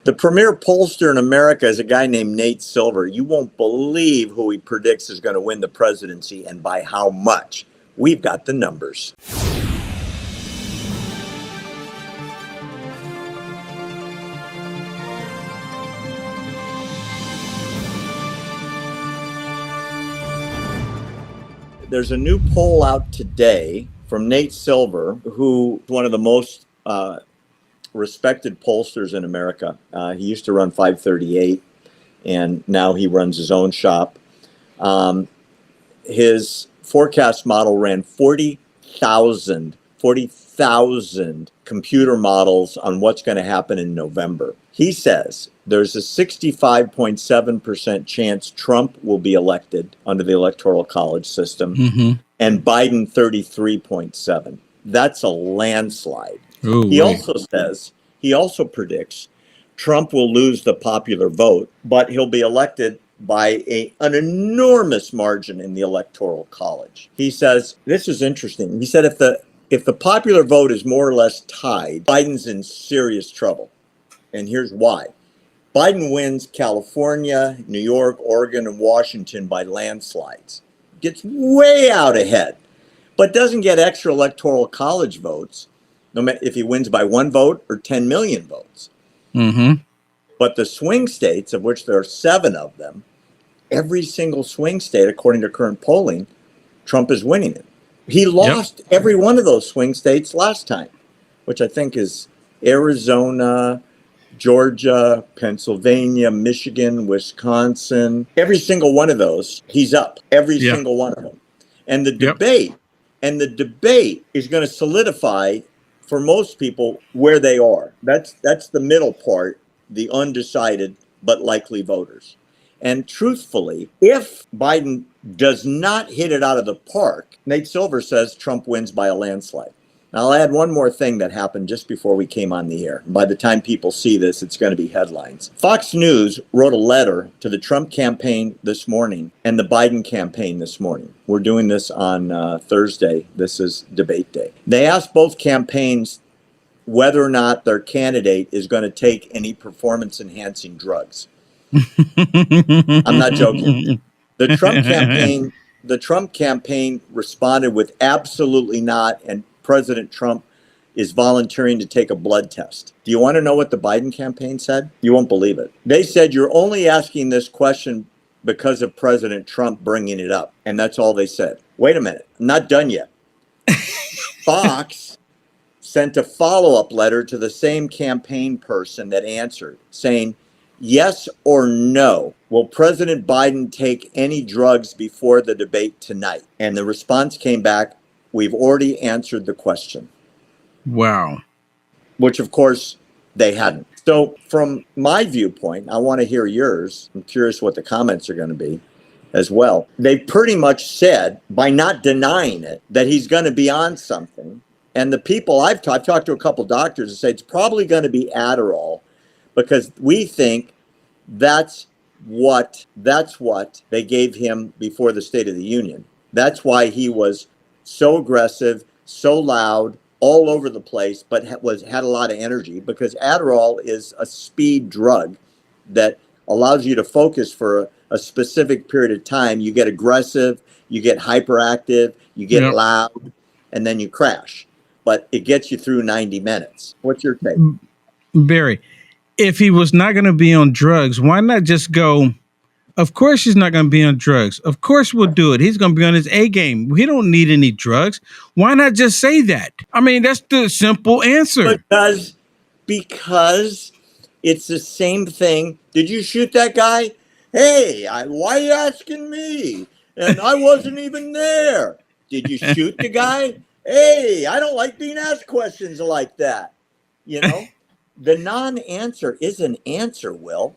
The premier pollster in America is a guy named Nate Silver. You won't believe who he predicts is going to win the presidency and by how much. We've got the numbers. There's a new poll out today from Nate Silver, who is one of the most respected pollsters in America. He used to run 538, and now he runs his own shop. His forecast model ran 40,000 computer models on what's going to happen in November. He says there's a 65.7% chance Trump will be elected under the Electoral College system, and Biden 33.7. That's a landslide. He also predicts Trump will lose the popular vote, but he'll be elected by an enormous margin in the Electoral College. He says, this is interesting. He said if the popular vote is more or less tied, Biden's in serious trouble. And here's why. Biden wins California, New York, Oregon, and Washington by landslides. Gets way out ahead, but doesn't get extra Electoral College votes, no matter if he wins by 1 vote or 10 million votes. But the swing states, of which there are 7 of them, every single swing state, according to current polling, Trump is winning it. He lost every one of those swing states last time, which I think is Arizona, Georgia, Pennsylvania, Michigan, Wisconsin. Every single one of those, he's up. Every single one of them. And the debate is going to solidify for most people where they are. That's the middle part, the undecided but likely voters. And truthfully, if Biden does not hit it out of the park, Nate Silver says Trump wins by a landslide. Now, I'll add one more thing that happened just before we came on the air. By the time people see this, it's going to be headlines. Fox News wrote a letter to the Trump campaign this morning and the Biden campaign this morning. We're doing this on Thursday. This is debate day. They asked both campaigns whether or not their candidate is going to take any performance-enhancing drugs. I'm not joking. The Trump campaign responded with absolutely not, and President Trump is volunteering to take a blood test. Do you want to know what the Biden campaign said? You won't believe it. They said, you're only asking this question because of President Trump bringing it up. And that's all they said. Wait a minute. I'm not done yet. Fox sent a follow-up letter to the same campaign person that answered, saying, yes or no, will President Biden take any drugs before the debate tonight? And the response came back, we've already answered the question. Wow. Which, of course, they hadn't. So from my viewpoint, I want to hear yours. I'm curious what the comments are going to be as well. They pretty much said, by not denying it, that he's going to be on something. And the people I've talked to a couple doctors and say it's probably going to be Adderall, because we think that's what they gave him before the State of the Union. That's why he was so aggressive, so loud, all over the place, but had a lot of energy, because Adderall is a speed drug that allows you to focus for a specific period of time. You get aggressive, you get hyperactive, you get loud, and then you crash. But it gets you through 90 minutes. What's your take? Barry, if he was not going to be on drugs, why not just go, of course he's not going to be on drugs. Of course we'll do it. He's going to be on his A game. We don't need any drugs. Why not just say that? I mean, that's the simple answer. Because it's the same thing. Did you shoot that guy? Hey, why are you asking me? And I wasn't even there. Did you shoot the guy? Hey, I don't like being asked questions like that. You know, the non-answer is an answer, Will.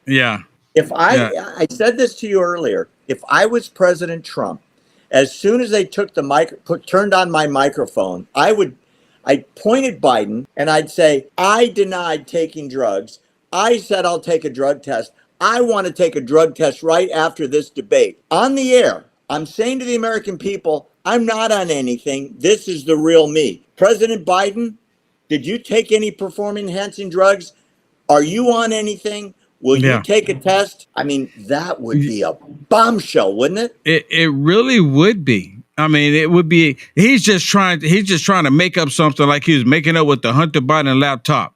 Yeah. If I said this to you earlier, if I was President Trump, as soon as they took the turned on my microphone, I'd point at Biden and I'd say, I denied taking drugs. I said I'll take a drug test. I want to take a drug test right after this debate. On the air, I'm saying to the American people, I'm not on anything. This is the real me. President Biden, did you take any performance-enhancing drugs? Are you on anything? Will you Yeah. take a test? I mean, that would be a bombshell, wouldn't it? It really would be. I mean, it would be. He's just trying to make up something like he was making up with the Hunter Biden laptop.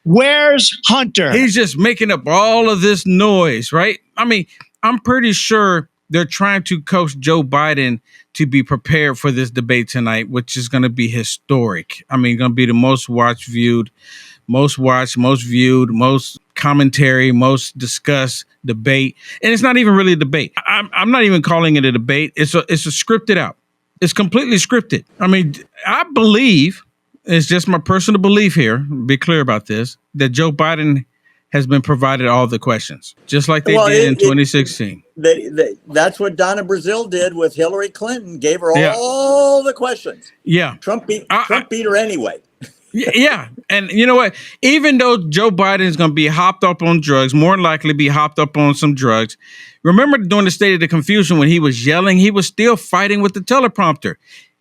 Where's Hunter? He's just making up all of this noise, right? I mean, I'm pretty sure they're trying to coach Joe Biden to be prepared for this debate tonight, which is going to be historic. I mean, going to be the most watched, most viewed, most commentary, most discussed debate. And it's not even really a debate. I'm not even calling it a debate. It's a scripted out. It's completely scripted. I mean, I believe, it's just my personal belief here, be clear about this, that Joe Biden has been provided all the questions, just like they did in 2016. That's what Donna Brazile did with Hillary Clinton, gave her all the questions. Yeah. Trump beat her anyway. Yeah. And you know what? Even though Joe Biden is going to be hopped up on drugs, more than likely be hopped up on some drugs. Remember during the State of the Confusion when he was yelling, he was still fighting with the teleprompter.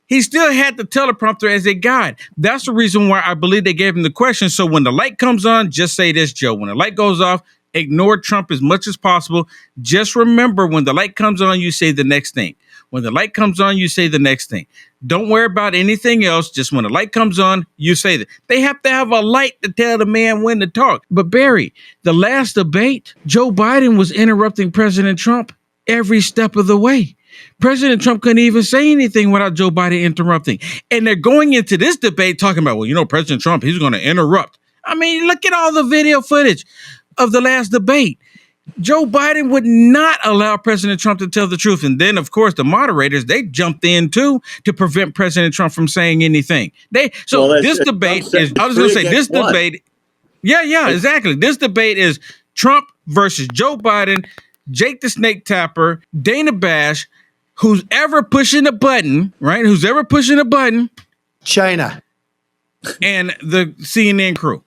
He still had the teleprompter as a guide. That's the reason why I believe they gave him the question. So when the light comes on, just say this, Joe. When the light goes off, ignore Trump as much as possible. Just remember, when the light comes on, you say the next thing. When the light comes on, you say the next thing. Don't worry about anything else. Just when the light comes on, you say that. They have to have a light to tell the man when to talk. But Barry, the last debate, Joe Biden was interrupting President Trump every step of the way. President Trump couldn't even say anything without Joe Biden interrupting. And they're going into this debate talking about, well, you know, President Trump, he's going to interrupt. I mean, look at all the video footage of the last debate. Joe Biden would not allow President Trump to tell the truth. And then, of course, the moderators, they jumped in, too, to prevent President Trump from saying anything. This debate is, I was going to say, this debate. Yeah, exactly. This debate is Trump versus Joe Biden, Jake the Snake Tapper, Dana Bash, who's ever pushing a button, right? Who's ever pushing a button? China. And the CNN crew.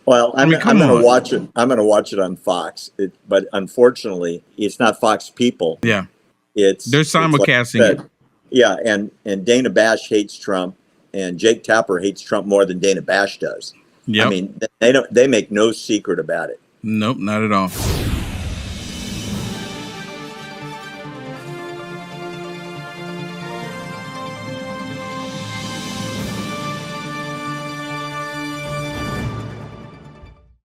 Well, I'm going to watch it. I'm going to watch it on Fox. But unfortunately, it's not Fox people. Yeah. They're simulcasting it. Yeah, and Dana Bash hates Trump, and Jake Tapper hates Trump more than Dana Bash does. Yep. I mean, they make no secret about it. Nope, not at all.